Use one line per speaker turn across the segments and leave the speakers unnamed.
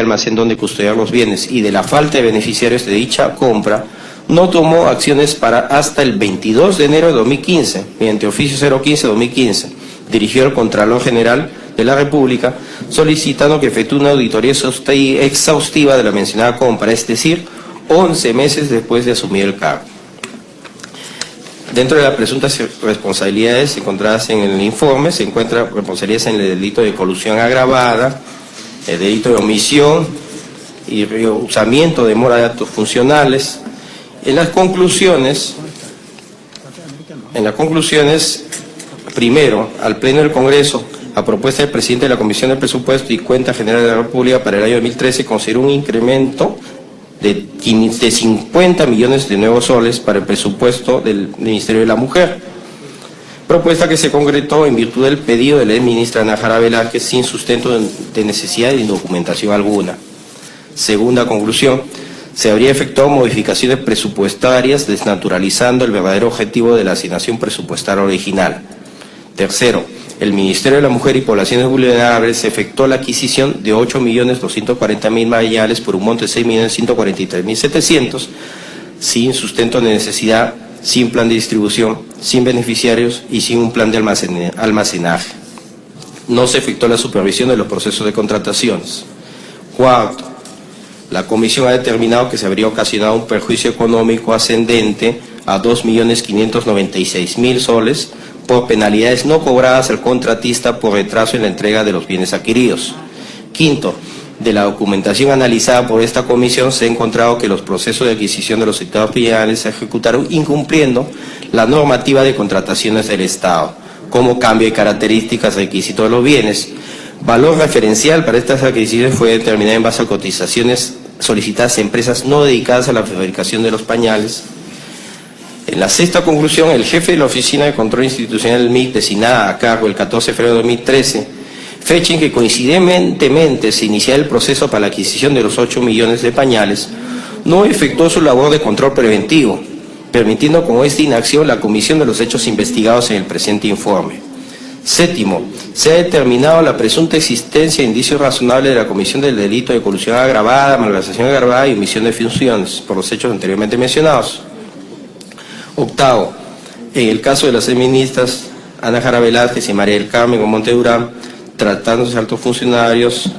almacén donde custodiar los bienes y de la falta de beneficiarios de dicha compra, no tomó acciones para hasta el 22 de enero de 2015, mediante oficio 015-2015, dirigió al Contralor General de la República solicitando que efectúe una auditoría exhaustiva de la mencionada compra, es decir, 11 meses después de asumir el cargo. Dentro de las presuntas responsabilidades encontradas en el informe se encuentran responsabilidades en el delito de colusión agravada, el delito de omisión y rehusamiento de mora de actos funcionales. En las conclusiones, primero, al Pleno del Congreso, a propuesta del presidente de la Comisión de Presupuesto y Cuenta General de la República para el año 2013, consideró un incremento de 50 millones de nuevos soles para el presupuesto del Ministerio de la Mujer, propuesta que se concretó en virtud del pedido de la ministra Ana Jara Velázquez sin sustento de necesidad y documentación alguna. Segunda conclusión, se habría efectuado modificaciones presupuestarias desnaturalizando el verdadero objetivo de la asignación presupuestaria original. Tercero, el Ministerio de la Mujer y Poblaciones Vulnerables efectuó la adquisición de 8.240.000 mañales por un monto de 6.143.700, sin sustento de necesidad, sin plan de distribución, sin beneficiarios y sin un plan de almacenaje. No se efectuó la supervisión de los procesos de contrataciones. Cuarto, la Comisión ha determinado que se habría ocasionado un perjuicio económico ascendente a 2.596.000 soles por penalidades no cobradas al contratista por retraso en la entrega de los bienes adquiridos. Quinto, de la documentación analizada por esta comisión se ha encontrado que los procesos de adquisición de los sectores finales se ejecutaron incumpliendo la normativa de contrataciones del Estado, como cambio de características, requisitos de los bienes. Valor referencial para estas adquisiciones fue determinado en base a cotizaciones solicitadas a empresas no dedicadas a la fabricación de los pañales. En la sexta conclusión, el jefe de la Oficina de Control Institucional del MIC, designada a cargo el 14 de febrero de 2013, fecha en que coincidentemente se inicia el proceso para la adquisición de los 8 millones de pañales, no efectuó su labor de control preventivo, permitiendo con esta inacción la comisión de los hechos investigados en el presente informe. Séptimo, se ha determinado la presunta existencia de indicios razonables de la comisión del delito de colusión agravada, malversación agravada y omisión de funciones por los hechos anteriormente mencionados. Octavo, en el caso de las ministras Ana Jara Velázquez y María del Carmen Monte Durán, tratándose de altos funcionarios,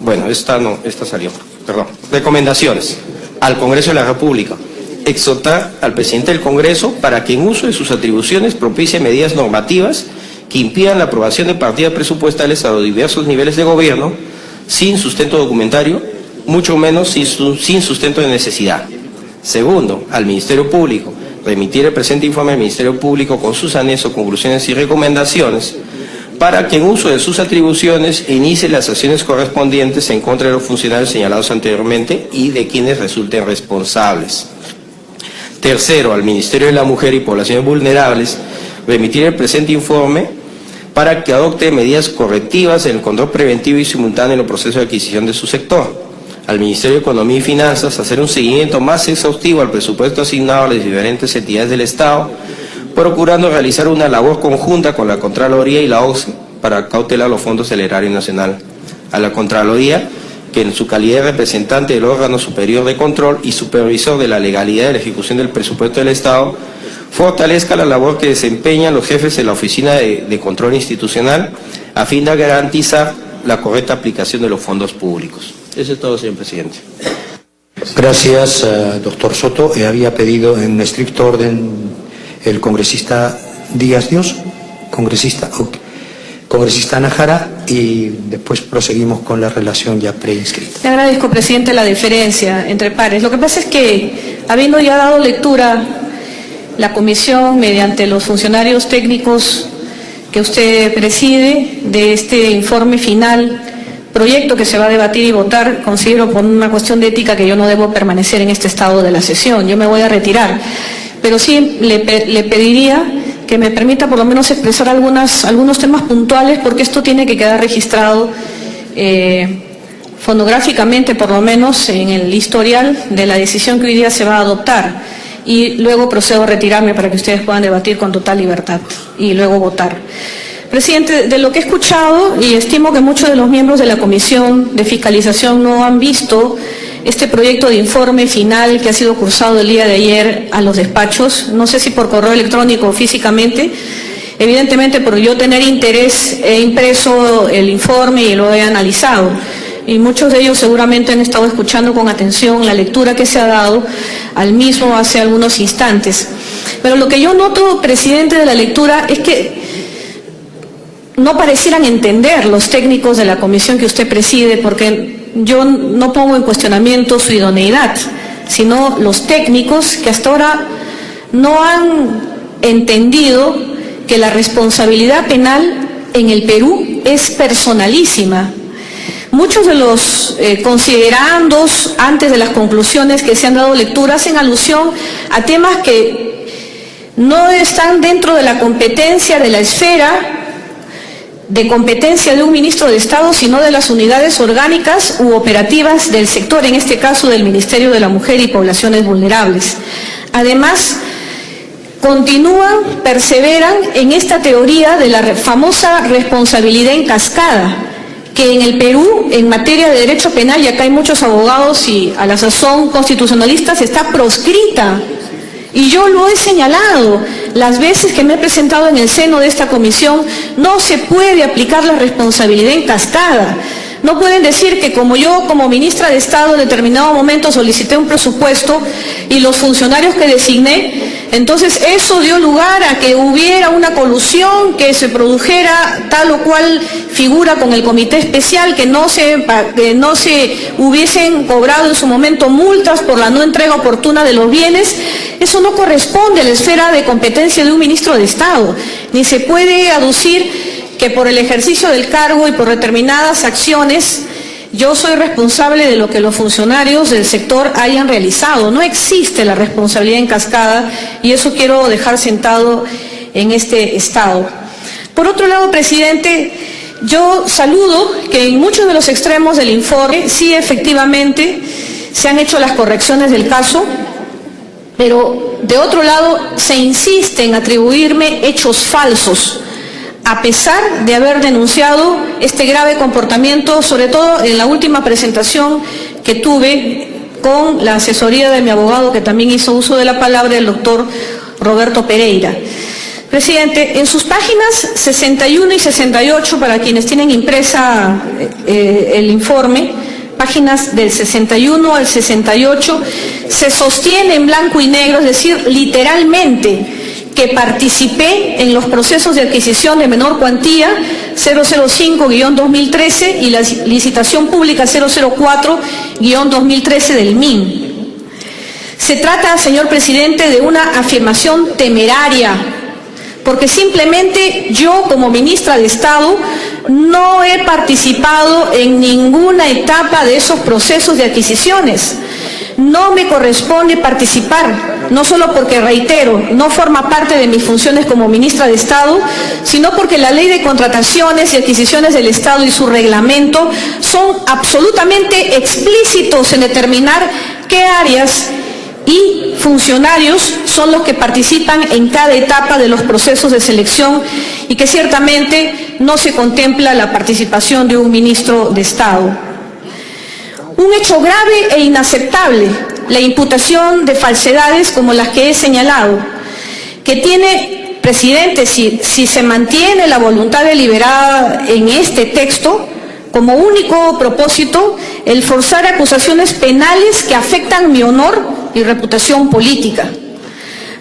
bueno, esta salió, perdón. Recomendaciones al Congreso de la República. Exhortar al presidente del Congreso para que en uso de sus atribuciones propicie medidas normativas que impidan la aprobación de partidas presupuestales a los diversos niveles de gobierno sin sustento documentario, mucho menos sin sustento de necesidad. Segundo, al Ministerio Público, remitir el presente informe al Ministerio Público con sus anexos, conclusiones y recomendaciones para que en uso de sus atribuciones inicie las acciones correspondientes en contra de los funcionarios señalados anteriormente y de quienes resulten responsables. Tercero, al Ministerio de la Mujer y Poblaciones Vulnerables, remitir el presente informe para que adopte medidas correctivas en el control preventivo y simultáneo en los procesos de adquisición de su sector. Al Ministerio de Economía y Finanzas, hacer un seguimiento más exhaustivo al presupuesto asignado a las diferentes entidades del Estado, procurando realizar una labor conjunta con la Contraloría y la OCDE para cautelar los fondos del Erario Nacional. A la Contraloría, que en su calidad de representante del órgano superior de control y supervisor de la legalidad de la ejecución del presupuesto del Estado, fortalezca la labor que desempeñan los jefes de la Oficina de Control Institucional a fin de garantizar la correcta aplicación de los fondos públicos. Eso es todo, señor presidente.
Gracias, doctor Soto. Había pedido en estricto orden el congresista Díaz Dios, congresista Ana Jara, y después proseguimos con la relación ya preinscrita.
Le agradezco, presidente, la diferencia entre pares. Lo que pasa es que, habiendo ya dado lectura la comisión mediante los funcionarios técnicos que usted preside de este informe final, proyecto que se va a debatir y votar, considero por una cuestión de ética que yo no debo permanecer en este estado de la sesión. Yo me voy a retirar, pero sí le pediría que me permita por lo menos expresar algunos temas puntuales, porque esto tiene que quedar registrado fonográficamente, por lo menos en el historial de la decisión que hoy día se va a adoptar, y luego procedo a retirarme para que ustedes puedan debatir con total libertad y luego votar. Presidente, de lo que he escuchado, y estimo que muchos de los miembros de la Comisión de Fiscalización no han visto este proyecto de informe final que ha sido cursado el día de ayer a los despachos, no sé si por correo electrónico o físicamente. Evidentemente, por yo tener interés, he impreso el informe y lo he analizado. Y muchos de ellos seguramente han estado escuchando con atención la lectura que se ha dado al mismo hace algunos instantes. Pero lo que yo noto, presidente, de la lectura es que no parecieran entender los técnicos de la comisión que usted preside, porque yo no pongo en cuestionamiento su idoneidad, sino los técnicos que hasta ahora no han entendido que la responsabilidad penal en el Perú es personalísima. Muchos de los considerandos antes de las conclusiones que se han dado lectura hacen alusión a temas que no están dentro de la competencia, de la esfera de competencia de un ministro de Estado, sino de las unidades orgánicas u operativas del sector, en este caso del Ministerio de la Mujer y Poblaciones Vulnerables. Además, perseveran en esta teoría de la famosa responsabilidad en cascada, que en el Perú, en materia de derecho penal, y acá hay muchos abogados y a la sazón constitucionalistas, está proscrita. Y yo lo he señalado las veces que me he presentado en el seno de esta comisión. No se puede aplicar la responsabilidad en cascada. No pueden decir que como yo, como ministra de Estado, en determinado momento solicité un presupuesto y los funcionarios que designé, entonces eso dio lugar a que hubiera una colusión, que se produjera tal o cual figura con el comité especial, que no se hubiesen cobrado en su momento multas por la no entrega oportuna de los bienes. Eso no corresponde a la esfera de competencia de un ministro de Estado, ni se puede aducir que por el ejercicio del cargo y por determinadas acciones yo soy responsable de lo que los funcionarios del sector hayan realizado. No existe la responsabilidad en cascada y eso quiero dejar sentado en este Estado. Por otro lado, presidente, yo saludo que en muchos de los extremos del informe sí efectivamente se han hecho las correcciones del caso, pero de otro lado se insiste en atribuirme hechos falsos, a pesar de haber denunciado este grave comportamiento, sobre todo en la última presentación que tuve con la asesoría de mi abogado, que también hizo uso de la palabra, el doctor Roberto Pereira. Presidente, en sus páginas 61 y 68, para quienes tienen impresa el informe, páginas del 61 al 68, se sostiene en blanco y negro, es decir, literalmente, que participé en los procesos de adquisición de menor cuantía 005-2013 y la licitación pública 004-2013 del MIN. Se trata, señor presidente, de una afirmación temeraria, porque simplemente yo, como ministra de Estado, no he participado en ninguna etapa de esos procesos de adquisiciones. No me corresponde participar, no solo porque, reitero, no forma parte de mis funciones como ministra de Estado, sino porque la Ley de Contrataciones y Adquisiciones del Estado y su reglamento son absolutamente explícitos en determinar qué áreas y funcionarios son los que participan en cada etapa de los procesos de selección y que ciertamente no se contempla la participación de un ministro de Estado. Un hecho grave e inaceptable, la imputación de falsedades como las que he señalado, que tiene, presidente, si se mantiene la voluntad deliberada en este texto, como único propósito, el forzar acusaciones penales que afectan mi honor y reputación política.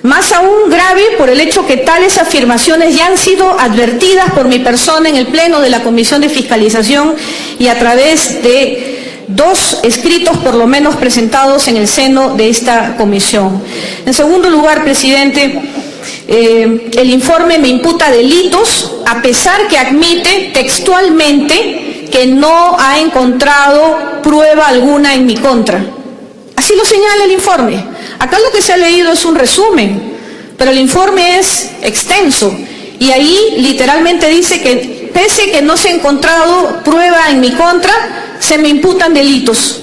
Más aún grave por el hecho que tales afirmaciones ya han sido advertidas por mi persona en el Pleno de la Comisión de Fiscalización y a través de 2 escritos por lo menos presentados en el seno de esta comisión. En segundo lugar, presidente, el informe me imputa delitos a pesar que admite textualmente que no ha encontrado prueba alguna en mi contra. Así lo señala el informe. Acá lo que se ha leído es un resumen, pero el informe es extenso y ahí literalmente dice que pese que no se ha encontrado prueba en mi contra, se me imputan delitos.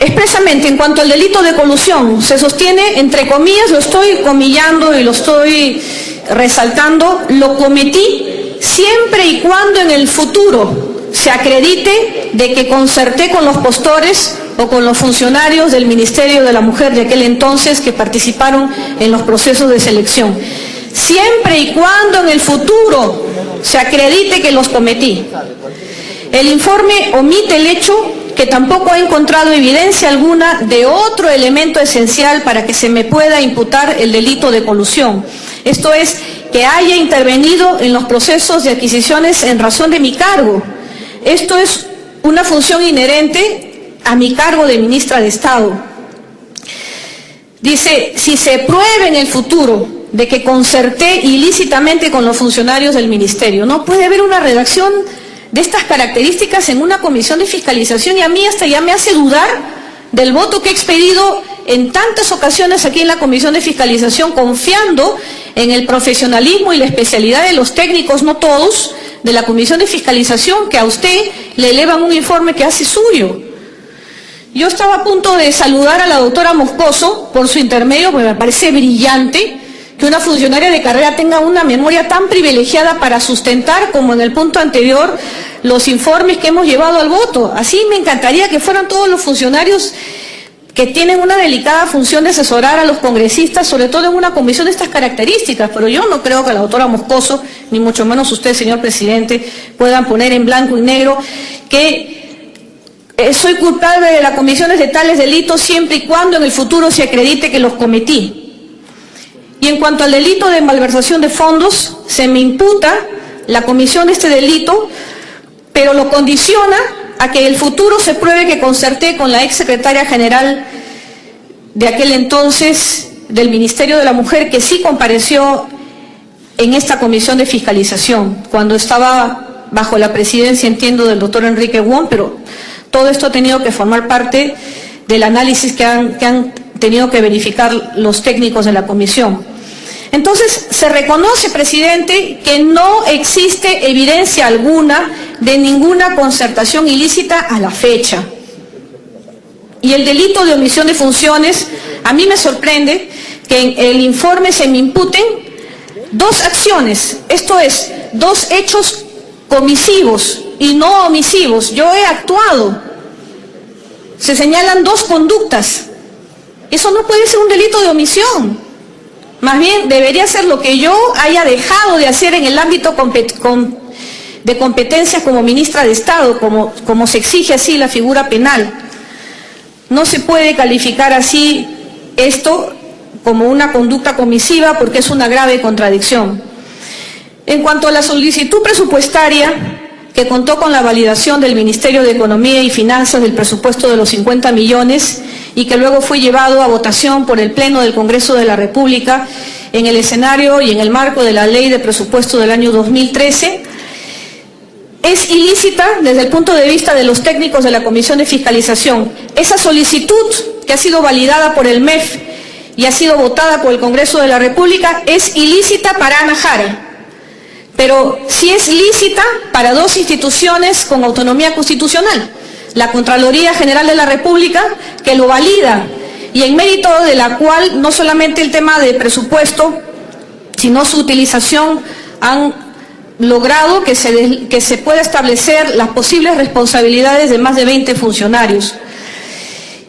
expresamente, en cuanto al delito de colusión, se sostiene, entre comillas, lo estoy comillando y lo estoy resaltando, lo cometí siempre y cuando en el futuro se acredite de que concerté con los postores o con los funcionarios del Ministerio de la Mujer de aquel entonces que participaron en los procesos de selección. Siempre y cuando en el futuro se acredite que los cometí. El informe omite el hecho que tampoco ha encontrado evidencia alguna de otro elemento esencial para que se me pueda imputar el delito de colusión. Esto es, que haya intervenido en los procesos de adquisiciones en razón de mi cargo. Esto es una función inherente a mi cargo de ministra de Estado. Dice, si se pruebe en el futuro de que concerté ilícitamente con los funcionarios del ministerio, no puede haber una redacción de estas características en una comisión de fiscalización, y a mí hasta ya me hace dudar del voto que he expedido en tantas ocasiones aquí en la comisión de fiscalización, confiando en el profesionalismo y la especialidad de los técnicos, no todos, de la comisión de fiscalización, que a usted le elevan un informe que hace suyo. Yo estaba a punto de saludar a la doctora Moscoso por su intermedio, porque me parece brillante que una funcionaria de carrera tenga una memoria tan privilegiada para sustentar, como en el punto anterior, los informes que hemos llevado al voto. Así me encantaría que fueran todos los funcionarios que tienen una delicada función de asesorar a los congresistas, sobre todo en una comisión de estas características, pero yo no creo que la doctora Moscoso, ni mucho menos usted, señor presidente, puedan poner en blanco y negro que soy culpable de las comisiones de tales delitos siempre y cuando en el futuro se acredite que los cometí. Y en cuanto al delito de malversación de fondos, se me imputa la comisión de este delito, pero lo condiciona a que en el futuro se pruebe que concerté con la ex secretaria general de aquel entonces del Ministerio de la Mujer, que sí compareció en esta comisión de fiscalización, cuando estaba bajo la presidencia, entiendo, del doctor Enrique Wong, pero todo esto ha tenido que formar parte del análisis que han tenido que verificar los técnicos de la comisión. Entonces, se reconoce, presidente, que no existe evidencia alguna de ninguna concertación ilícita a la fecha. Y el delito de omisión de funciones, a mí me sorprende que en el informe se me imputen dos acciones, esto es, dos hechos comisivos y no omisivos. Yo he actuado. Se señalan dos conductas. Eso no puede ser un delito de omisión. Más bien, debería ser lo que yo haya dejado de hacer en el ámbito de competencias como ministra de Estado, como se exige así la figura penal. No se puede calificar así esto como una conducta comisiva, porque es una grave contradicción. En cuanto a la solicitud presupuestaria, que contó con la validación del Ministerio de Economía y Finanzas del presupuesto de los 50 millones y que luego fue llevado a votación por el Pleno del Congreso de la República en el escenario y en el marco de la Ley de Presupuesto del año 2013, es ilícita desde el punto de vista de los técnicos de la Comisión de Fiscalización. Esa solicitud, que ha sido validada por el MEF y ha sido votada por el Congreso de la República, es ilícita para Ana Jara. Pero sí es lícita para dos instituciones con autonomía constitucional, la Contraloría General de la República, que lo valida, y en mérito de la cual no solamente el tema de presupuesto, sino su utilización han logrado que se pueda establecer las posibles responsabilidades de más de 20 funcionarios.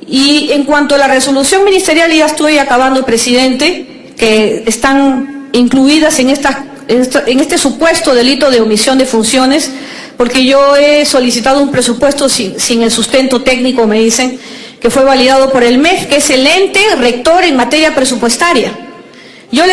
Y en cuanto a la resolución ministerial, ya estoy acabando, presidente, que están incluidas en este supuesto delito de omisión de funciones, porque yo he solicitado un presupuesto sin el sustento técnico, me dicen, que fue validado por el MEF, que es el ente rector en materia presupuestaria. Yo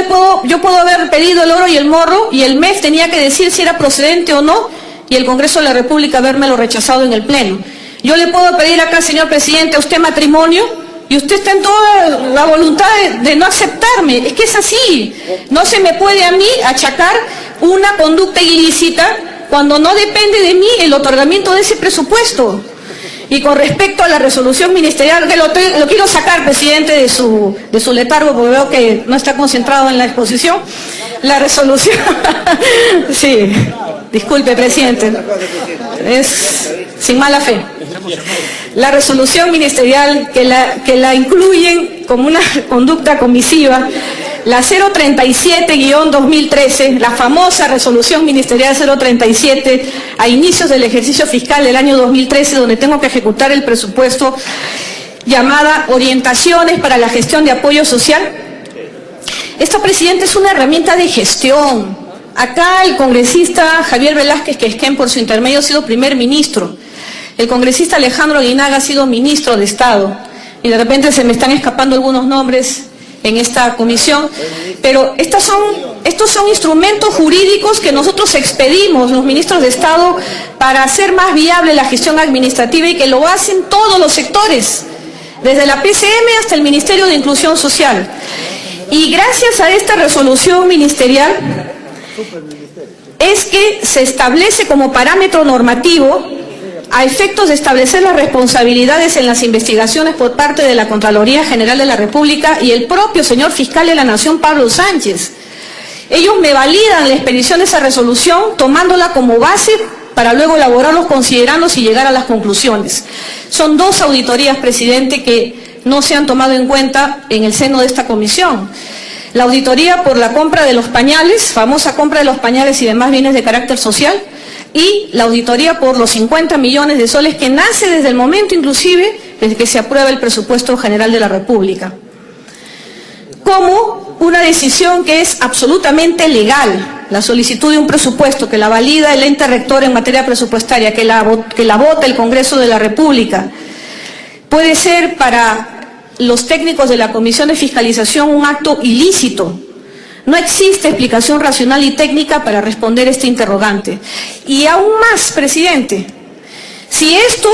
puedo haber pedido el oro y el morro, y el MEF tenía que decir si era procedente o no, y el Congreso de la República habérmelo rechazado en el Pleno. Yo le puedo pedir acá, señor presidente, a usted matrimonio, y usted está en toda la voluntad de no aceptarme. Es que es así. No se me puede a mí achacar una conducta ilícita cuando no depende de mí el otorgamiento de ese presupuesto. Y con respecto a la resolución ministerial, que lo quiero sacar, presidente, de su letargo, porque veo que no está concentrado en la exposición. La resolución... Sí, disculpe, presidente. sin mala fe. La resolución ministerial que la incluyen como una conducta comisiva, la 037-2013, la famosa resolución ministerial 037, a inicios del ejercicio fiscal del año 2013, donde tengo que ejecutar el presupuesto, llamada Orientaciones para la Gestión de Apoyo Social. Esta, presidente, es una herramienta de gestión. Acá el congresista Javier Velázquez Quesquén, por su intermedio, ha sido primer ministro. El congresista Alejandro Aguinaga ha sido ministro de Estado. Y de repente se me están escapando algunos nombres en esta comisión. Pero estos son instrumentos jurídicos que nosotros expedimos, los ministros de Estado, para hacer más viable la gestión administrativa, y que lo hacen todos los sectores, desde la PCM hasta el Ministerio de Inclusión Social. Y gracias a esta resolución ministerial es que se establece como parámetro normativo, a efectos de establecer las responsabilidades en las investigaciones por parte de la Contraloría General de la República y el propio señor fiscal de la Nación, Pablo Sánchez. Ellos me validan la expedición de esa resolución, tomándola como base para luego elaborar los considerandos y llegar a las conclusiones. Son 2 auditorías, presidente, que no se han tomado en cuenta en el seno de esta comisión. La auditoría por la compra de los pañales, famosa compra de los pañales y demás bienes de carácter social, y la auditoría por los 50 millones de soles, que nace desde el momento inclusive desde que se aprueba el presupuesto general de la República. Como una decisión que es absolutamente legal, la solicitud de un presupuesto que la valida el ente rector en materia presupuestaria, que la vota el Congreso de la República, puede ser para los técnicos de la Comisión de Fiscalización un acto ilícito. No existe explicación racional y técnica para responder este interrogante. Y aún más, presidente, si esto,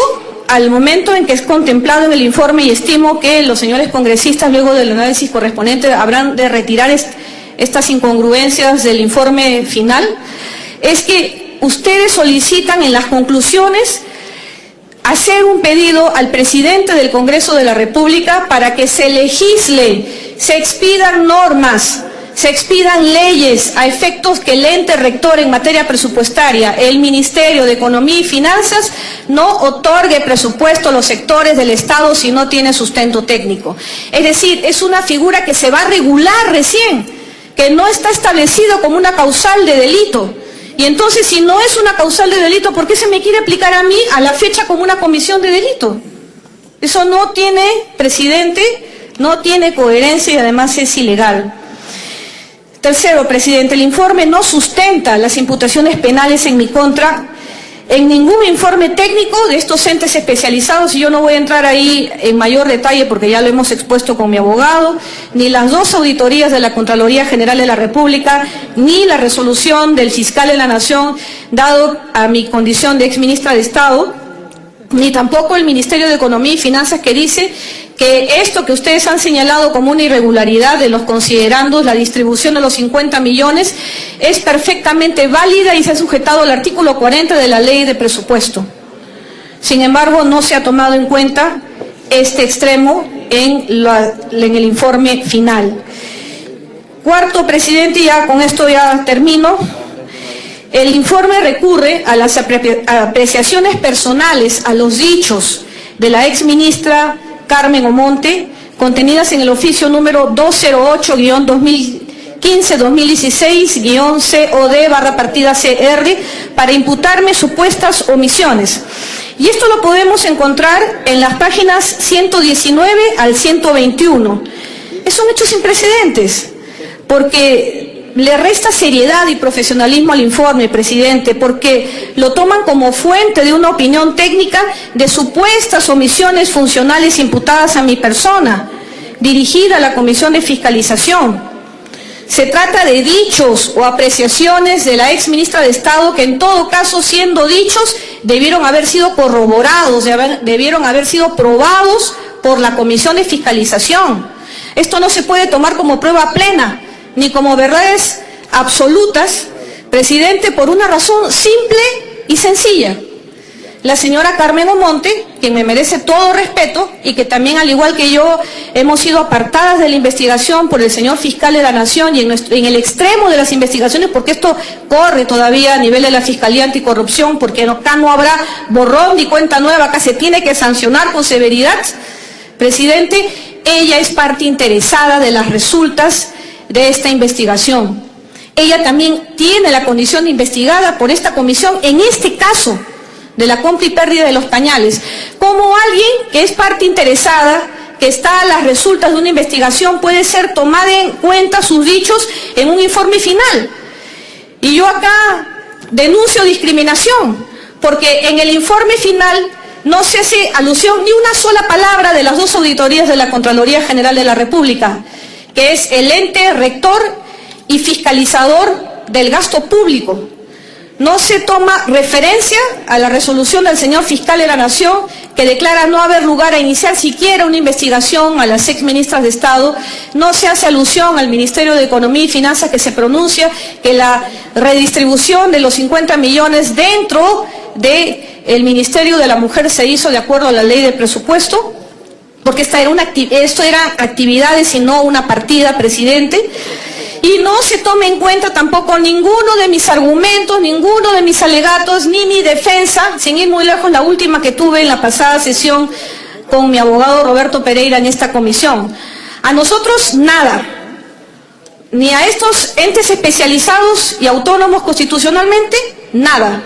al momento en que es contemplado en el informe, y estimo que los señores congresistas, luego del análisis correspondiente, habrán de retirar estas incongruencias del informe final, es que ustedes solicitan en las conclusiones hacer un pedido al presidente del Congreso de la República para que se legisle, se expidan normas, se expidan leyes a efectos que el ente rector en materia presupuestaria, el Ministerio de Economía y Finanzas, no otorgue presupuesto a los sectores del Estado si no tiene sustento técnico. Es decir, es una figura que se va a regular recién, que no está establecido como una causal de delito. Y entonces, si no es una causal de delito, ¿por qué se me quiere aplicar a mí a la fecha como una comisión de delito? Eso no tiene, presidente, no tiene coherencia y además es ilegal. Tercero, presidente, el informe no sustenta las imputaciones penales en mi contra en ningún informe técnico de estos entes especializados, y yo no voy a entrar ahí en mayor detalle porque ya lo hemos expuesto con mi abogado, ni las 2 auditorías de la Contraloría General de la República, ni la resolución del fiscal de la Nación, dado a mi condición de exministra de Estado, ni tampoco el Ministerio de Economía y Finanzas, que dice que esto que ustedes han señalado como una irregularidad de los considerandos, la distribución de los 50 millones, es perfectamente válida y se ha sujetado al artículo 40 de la Ley de Presupuesto. Sin embargo, no se ha tomado en cuenta este extremo en el informe final. Cuarto, presidente, ya con esto ya termino. El informe recurre a las apreciaciones personales, a los dichos de la exministra Carmen Omonte, contenidas en el oficio número 208-2015-2016-COD/partida CR, para imputarme supuestas omisiones. Y esto lo podemos encontrar en las páginas 119 al 121. Son hechos sin precedentes, porque le resta seriedad y profesionalismo al informe, presidente, porque lo toman como fuente de una opinión técnica de supuestas omisiones funcionales imputadas a mi persona, dirigida a la Comisión de Fiscalización. Se trata de dichos o apreciaciones de la exministra de Estado que, en todo caso, siendo dichos, debieron haber sido corroborados, debieron haber sido probados por la Comisión de Fiscalización. Esto no se puede tomar como prueba plena, ni como verdades absolutas, presidente, por una razón simple y sencilla. la señora Carmen Omonte, quien me merece todo respeto y que también, al igual que yo, hemos sido apartadas de la investigación por el señor fiscal de la Nación y en el extremo de las investigaciones, porque esto corre todavía a nivel de la Fiscalía Anticorrupción, porque acá no habrá borrón ni cuenta nueva, acá se tiene que sancionar con severidad. Presidente, ella es parte interesada de las resultas de esta investigación. Ella también tiene la condición de investigada por esta comisión, en este caso de la compra y pérdida de los pañales, como alguien que es parte interesada, que está a las resultas de una investigación, puede ser tomada en cuenta sus dichos en un informe final. Y yo acá denuncio discriminación, porque en el informe final no se hace alusión ni una sola palabra de las dos auditorías de la Contraloría General de la República, que es el ente rector y fiscalizador del gasto público. No se toma referencia a la resolución del señor fiscal de la Nación, que declara no haber lugar a iniciar siquiera una investigación a las exministras de Estado. No se hace alusión al Ministerio de Economía y Finanzas, que se pronuncia que la redistribución de los 50 millones dentro del Ministerio de la Mujer se hizo de acuerdo a la ley de presupuesto, porque esto eran actividades y no una partida, presidente. Y no se tome en cuenta tampoco ninguno de mis argumentos, ninguno de mis alegatos, ni mi defensa, sin ir muy lejos, la última que tuve en la pasada sesión con mi abogado Roberto Pereira en esta comisión. A nosotros nada, ni a estos entes especializados y autónomos constitucionalmente, nada.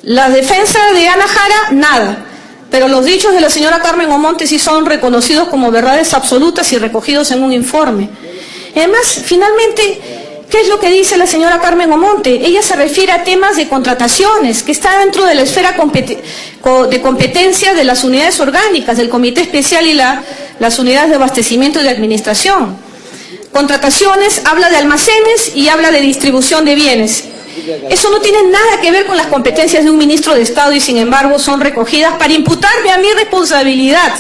La defensa de Ana Jara, nada. Pero los dichos de la señora Carmen Omonte sí son reconocidos como verdades absolutas y recogidos en un informe. Además, finalmente, ¿qué es lo que dice la señora Carmen Omonte? Ella se refiere a temas de contrataciones, que está dentro de la esfera de competencia de las unidades orgánicas, del Comité Especial y las unidades de abastecimiento y de administración. Contrataciones, habla de almacenes y habla de distribución de bienes. Eso no tiene nada que ver con las competencias de un ministro de Estado y, sin embargo, son recogidas para imputarme a mi responsabilidad.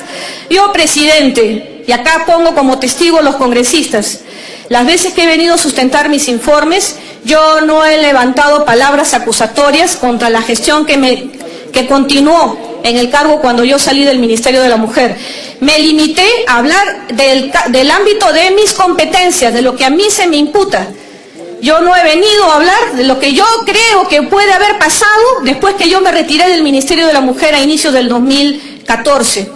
Yo, presidente, y acá pongo como testigo los congresistas, las veces que he venido a sustentar mis informes, yo no he levantado palabras acusatorias contra la gestión que continuó en el cargo cuando yo salí del Ministerio de la Mujer. Me limité a hablar del ámbito de mis competencias, de lo que a mí se me imputa. Yo no he venido a hablar de lo que yo creo que puede haber pasado después que yo me retiré del Ministerio de la Mujer a inicios del 2014.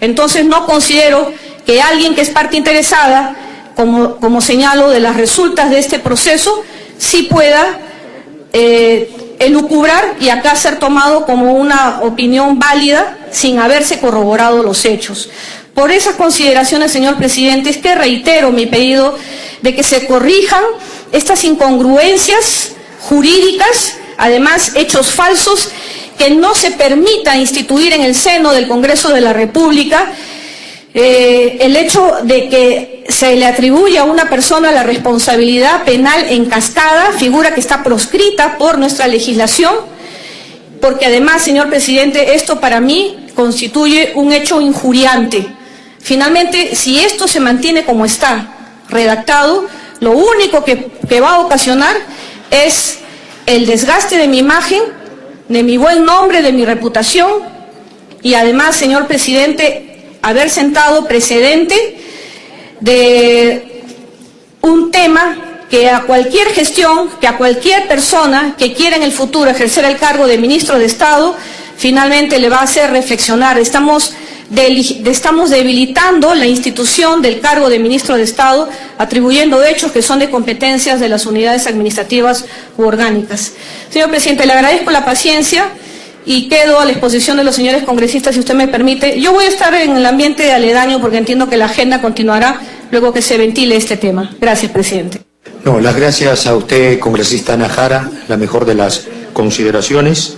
Entonces no considero que alguien que es parte interesada, como señalo, de las resultas de este proceso, sí pueda elucubrar y acá ser tomado como una opinión válida sin haberse corroborado los hechos. Por esas consideraciones, señor presidente, es que reitero mi pedido de que se corrijan estas incongruencias jurídicas, además hechos falsos, que no se permita instituir en el seno del Congreso de la República el hecho de que se le atribuye a una persona la responsabilidad penal en cascada, figura que está proscrita por nuestra legislación, porque además, señor presidente, esto para mí constituye un hecho injuriante. Finalmente, si esto se mantiene como está redactado, lo único que va a ocasionar es el desgaste de mi imagen, de mi buen nombre, de mi reputación, y además, señor presidente, haber sentado precedente de un tema que a cualquier gestión, que a cualquier persona que quiera en el futuro ejercer el cargo de ministro de Estado, finalmente le va a hacer reflexionar. Estamos debilitando la institución del cargo de ministro de Estado, atribuyendo hechos que son de competencias de las unidades administrativas u orgánicas. Señor presidente, le agradezco la paciencia y quedo a la disposición de los señores congresistas, si usted me permite. Yo voy a estar en el ambiente aledaño porque entiendo que la agenda continuará luego que se ventile este tema. Gracias, presidente.
No, las gracias a usted, congresista Ana Jara, la mejor de las consideraciones.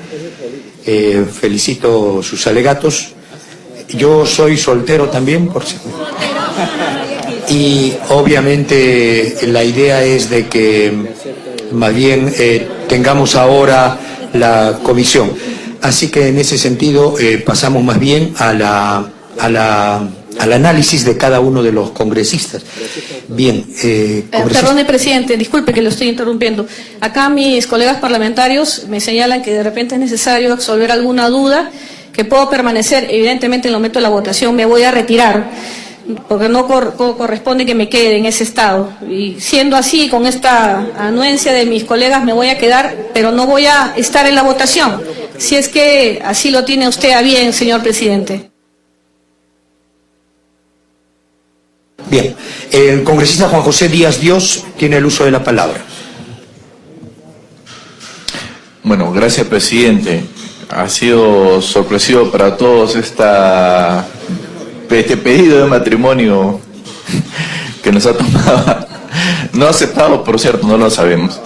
Felicito sus alegatos. Yo soy soltero también, por si... Y obviamente la idea es de que más bien tengamos ahora la comisión. Así que en ese sentido pasamos más bien a la al análisis de cada uno de los congresistas. Bien,
Perdone, presidente, disculpe que lo estoy interrumpiendo. Acá mis colegas parlamentarios me señalan que de repente es necesario absolver alguna duda, que puedo permanecer. Evidentemente, en el momento de la votación me voy a retirar, porque no corresponde que me quede en ese estado. Y siendo así, con esta anuencia de mis colegas, me voy a quedar, pero no voy a estar en la votación, si es que así lo tiene usted a bien, señor presidente.
Bien, el congresista Juan José Díaz Dios tiene el uso de la palabra.
Bueno, gracias, presidente. Ha sido sorpresivo para todos este pedido de matrimonio que nos ha tomado, no aceptado, por cierto, no lo sabemos.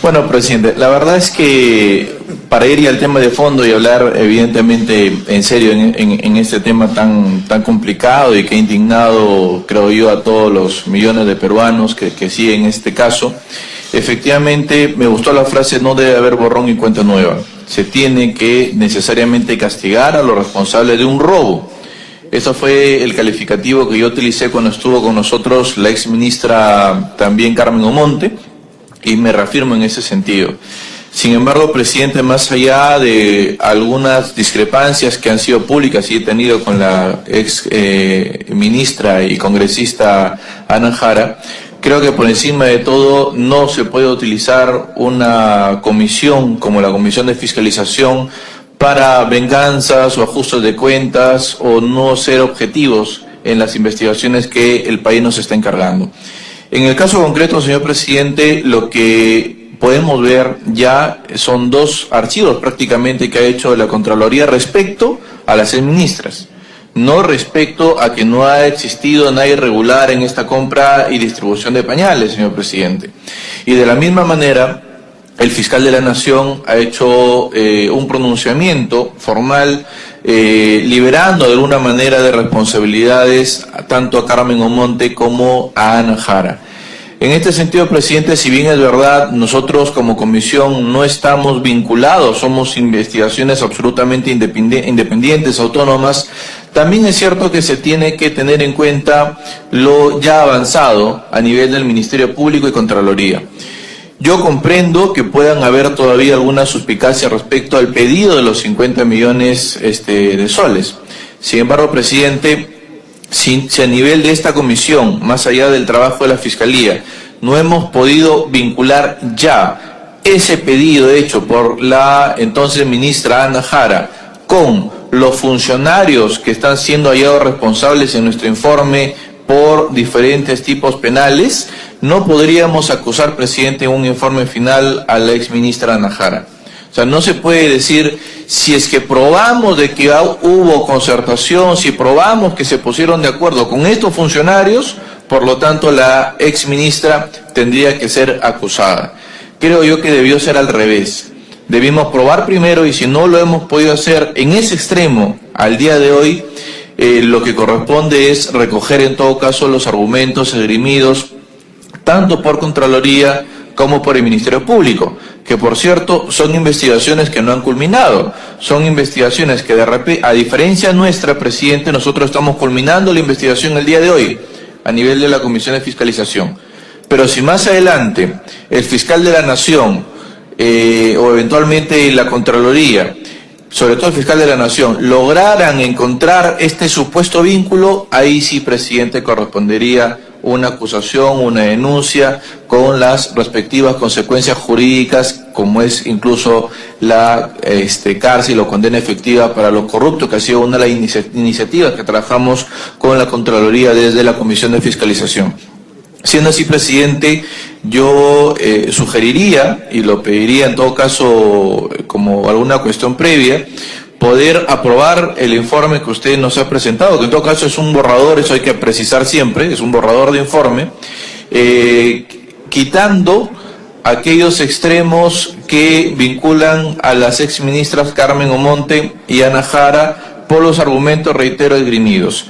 Bueno, presidente, la verdad es que para ir al tema de fondo y hablar evidentemente en serio en este tema tan complicado y que ha indignado, creo yo, a todos los millones de peruanos que siguen este caso, efectivamente me gustó la frase: no debe haber borrón y cuenta nueva. Se tiene que necesariamente castigar a los responsables de un robo. Eso fue el calificativo que yo utilicé cuando estuvo con nosotros la ex ministra también Carmen Omonte, y me reafirmo en ese sentido. Sin embargo, presidente, más allá de algunas discrepancias que han sido públicas y he tenido con la ex ministra y congresista Ana Jara, creo que por encima de todo no se puede utilizar una comisión como la Comisión de Fiscalización para venganzas o ajustes de cuentas o no ser objetivos en las investigaciones que el país nos está encargando. En el caso concreto, señor presidente, lo que podemos ver ya son dos archivos prácticamente que ha hecho la Contraloría respecto a las exministras, no respecto a que no ha existido nada irregular en esta compra y distribución de pañales, señor presidente. Y de la misma manera, el fiscal de la Nación ha hecho un pronunciamiento formal liberando de alguna manera de responsabilidades tanto a Carmen Omonte como a Ana Jara. En este sentido, presidente, si bien es verdad, nosotros como comisión no estamos vinculados, somos investigaciones absolutamente independientes, autónomas, también es cierto que se tiene que tener en cuenta lo ya avanzado a nivel del Ministerio Público y Contraloría. Yo comprendo que puedan haber todavía alguna suspicacia respecto al pedido de los 50 millones de soles. Sin embargo, presidente, si a nivel de esta comisión, más allá del trabajo de la Fiscalía, no hemos podido vincular ya ese pedido hecho por la entonces ministra Ana Jara con los funcionarios que están siendo hallados responsables en nuestro informe por diferentes tipos penales, no podríamos acusar, presidente, en un informe final a la exministra Ana Jara. O sea, no se puede decir, si es que probamos de que hubo concertación, si probamos que se pusieron de acuerdo con estos funcionarios, por lo tanto la exministra tendría que ser acusada. Creo yo que debió ser al revés. Debimos probar primero, y si no lo hemos podido hacer en ese extremo al día de hoy, lo que corresponde es recoger en todo caso los argumentos esgrimidos tanto por Contraloría como por el Ministerio Público, que por cierto son investigaciones que no han culminado, son investigaciones que de repente, a diferencia nuestra, presidente, nosotros estamos culminando la investigación el día de hoy a nivel de la Comisión de Fiscalización. Pero si más adelante el fiscal de la Nación o eventualmente la Contraloría, sobre todo el fiscal de la Nación, lograran encontrar este supuesto vínculo, ahí sí, presidente, correspondería una acusación, una denuncia, con las respectivas consecuencias jurídicas, como es incluso la cárcel o condena efectiva para los corruptos, que ha sido una de las iniciativas que trabajamos con la Contraloría desde la Comisión de Fiscalización. Siendo así, presidente, yo sugeriría, y lo pediría en todo caso como alguna cuestión previa, poder aprobar el informe que usted nos ha presentado, que en todo caso es un borrador, eso hay que precisar siempre, es un borrador de informe, quitando aquellos extremos que vinculan a las exministras Carmen Omonte y Ana Jara por los argumentos, reitero, esgrimidos.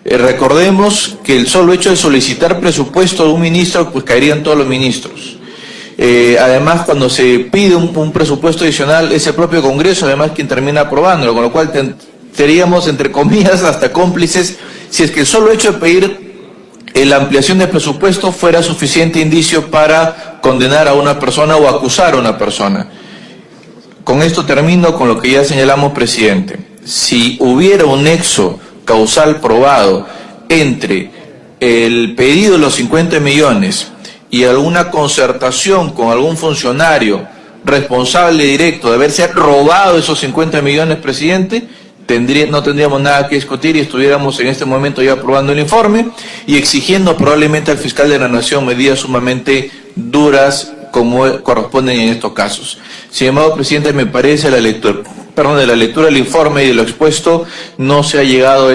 Recordemos que el solo hecho de solicitar presupuesto de un ministro, pues caerían todos los ministros. Además, cuando se pide un presupuesto adicional, es el propio Congreso además quien termina aprobándolo, con lo cual seríamos, entre comillas, hasta cómplices si es que el solo hecho de pedir la ampliación del presupuesto fuera suficiente indicio para condenar a una persona o acusar a una persona. Con esto termino con lo que ya señalamos, presidente. Si hubiera un nexo causal probado entre el pedido de los 50 millones y alguna concertación con algún funcionario responsable directo de haberse robado esos 50 millones, presidente, no tendríamos nada que discutir y estuviéramos en este momento ya aprobando el informe y exigiendo probablemente al fiscal de la Nación medidas sumamente duras como corresponden en estos casos. Sin embargo, presidente, me parece de la lectura del informe y de lo expuesto no se ha llegado a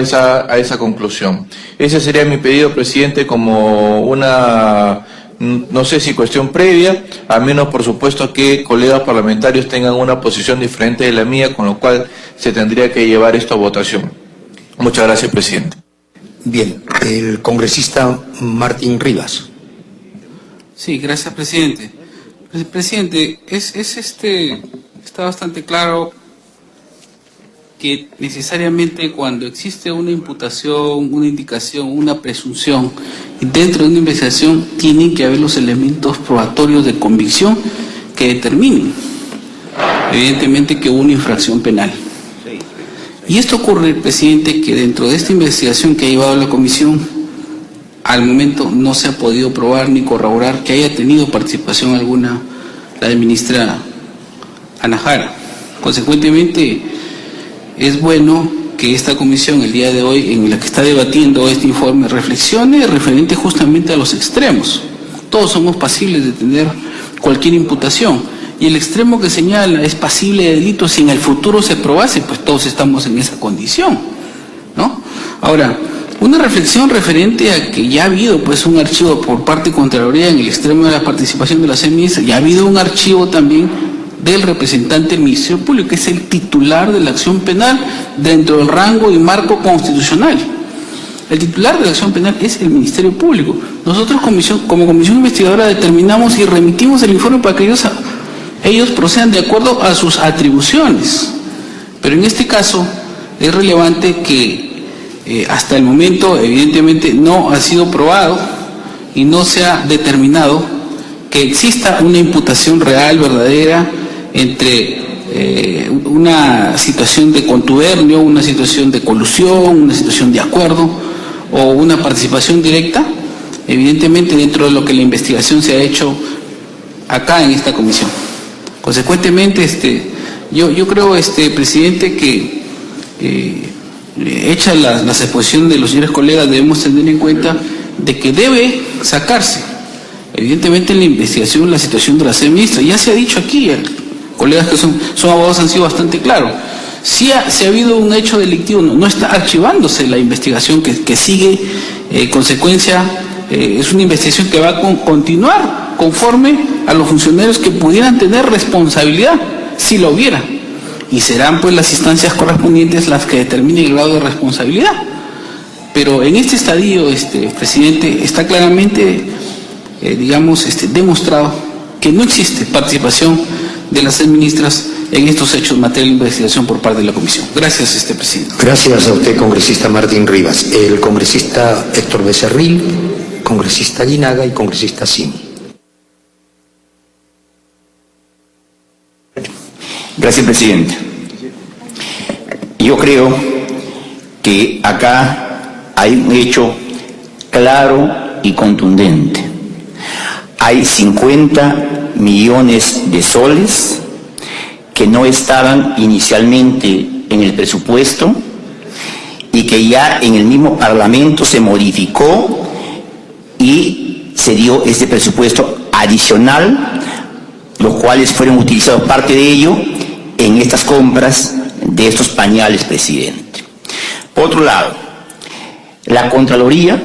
esa conclusión. Ese sería mi pedido, presidente, como una, no sé si cuestión previa, a menos por supuesto que colegas parlamentarios tengan una posición diferente de la mía, con lo cual se tendría que llevar esto a votación. Muchas gracias, presidente.
Bien, el congresista Martín Rivas.
Sí, gracias, presidente. Presidente, está bastante claro que necesariamente cuando existe una imputación, una indicación, una presunción, y dentro de una investigación tienen que haber los elementos probatorios de convicción que determinen, evidentemente, que hubo una infracción penal. Y esto ocurre, presidente, que dentro de esta investigación que ha llevado la comisión, al momento no se ha podido probar ni corroborar que haya tenido participación alguna la ministra Anahara. Consecuentemente, es bueno que esta comisión el día de hoy, en la que está debatiendo este informe, reflexione referente justamente a los extremos. Todos somos pasibles de tener cualquier imputación, y el extremo que señala es pasible de delito. Si en el futuro se probase, pues todos estamos en esa condición, ¿no? Ahora, una reflexión referente a que ya ha habido pues un archivo por parte de Contraloría en el extremo de la participación de la ministra, ya ha habido un archivo también del representante del Ministerio Público, que es el titular de la acción penal dentro del rango y marco constitucional. El titular de la acción penal es el Ministerio Público. Nosotros como comisión investigadora determinamos y remitimos el informe para que ellos procedan de acuerdo a sus atribuciones. Pero en este caso es relevante que hasta el momento evidentemente no ha sido probado y no se ha determinado que exista una imputación real, verdadera, entre una situación de contubernio, una situación de colusión, una situación de acuerdo o una participación directa, evidentemente dentro de lo que la investigación se ha hecho acá en esta comisión. Consecuentemente, yo creo, presidente, que hecha las exposiciones de los señores colegas, debemos tener en cuenta de que debe sacarse, evidentemente, en la investigación la situación de la ministra. Ya se ha dicho aquí, colegas que son abogados han sido bastante claros. Si ha habido un hecho delictivo, no está archivándose la investigación que sigue, consecuencia, es una investigación que va a continuar conforme a los funcionarios que pudieran tener responsabilidad, si lo hubiera. Y serán pues las instancias correspondientes las que determinen el grado de responsabilidad. Pero en este estadio, presidente, está claramente, demostrado que no existe participación de las ministras en estos hechos en materia de investigación por parte de la comisión. Gracias, presidente.
Gracias a usted, congresista Martín Rivas. El congresista Héctor Becerril, congresista Guinaga y congresista Sim.
Gracias, presidente. Yo creo que acá hay un hecho claro y contundente. Hay 50 millones de soles que no estaban inicialmente en el presupuesto y que ya en el mismo Parlamento se modificó y se dio este presupuesto adicional, los cuales fueron utilizados parte de ello en estas compras de estos pañales, presidente. Por otro lado, la Contraloría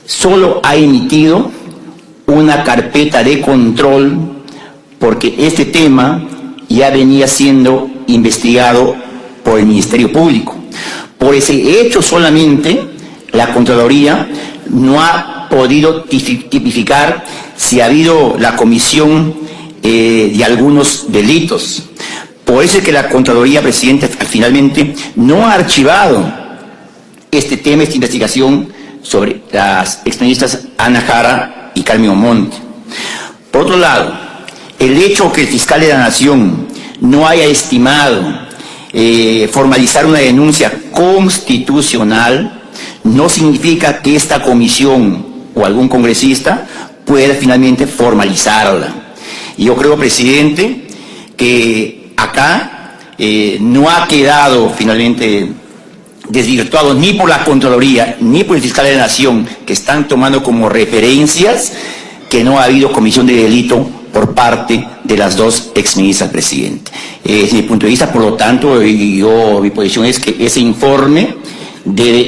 solo ha emitido una carpeta de control porque este tema ya venía siendo investigado por el Ministerio Público. Por ese hecho solamente, la Contraloría no ha podido tipificar si ha habido la comisión de algunos delitos. Por eso es que la Contraloría, presidente, finalmente no ha archivado este tema, esta investigación sobre las exministras Ana Jara y Carmen Omonte. Por otro lado, el hecho que el fiscal de la Nación no haya estimado formalizar una denuncia constitucional no significa que esta comisión o algún congresista pueda finalmente formalizarla. Y yo creo, presidente, que acá no ha quedado finalmente desvirtuado ni por la Contraloría ni por el fiscal de la Nación, que están tomando como referencias que no ha habido comisión de delito por parte de las dos exministras, presidente. Desde mi punto de vista, por lo tanto, mi posición es que ese informe debe